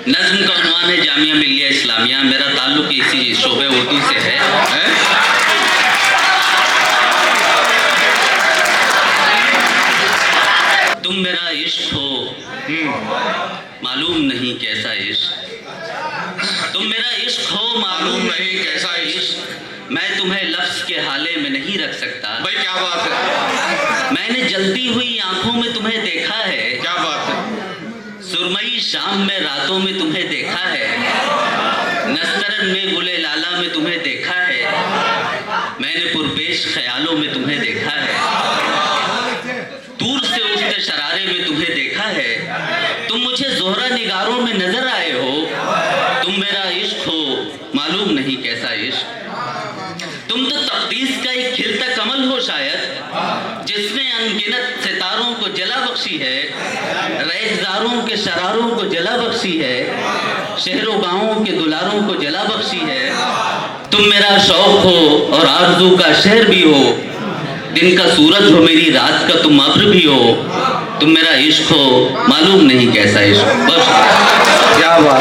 नज्म का उन्वान है जामिया मिल्लिया इस्लामिया। मेरा ताल्लुक इसी शोबे उर्दू से है। तुम मेरा इश्क हो मालूम नहीं कैसा इश्क, तुम मेरा इश्क हो मालूम नहीं कैसा इश्क। मैं तुम्हें लफ्ज़ के हाले में नहीं रख सकता। भाई क्या बात है, मैंने जलती हुई आंखों में तुम्हें देखा है, क्या बात है। सुरमई शाम में रातों में तुम्हें देखा है, नस्तरन में गुले लाला में तुम्हें देखा है, मैंने पुरपेश ख्यालों में तुम्हें देखा है, दूर से उठते शरारे में तुम्हें देखा है। तुम मुझे जोहरा निगारों में नजर आए हो, तुम मेरा इश्क हो मालूम नहीं कैसा इश्क। तुम तो तकदीस का एक खिलता कमल हो शायद, जिसने अनगिनत सितारों को जला बख्शी है, रेज़दारों के शरारों को जला बख्शी है, शहरों गांवों के दुलारों को जला बख्शी है। तुम मेरा शौक हो और आरज़ू का शहर भी हो, दिन का सूरज हो मेरी रात का तुम अब्र भी हो, तुम मेरा इश्क हो मालूम नहीं कैसा इश्क। बस क्या बात।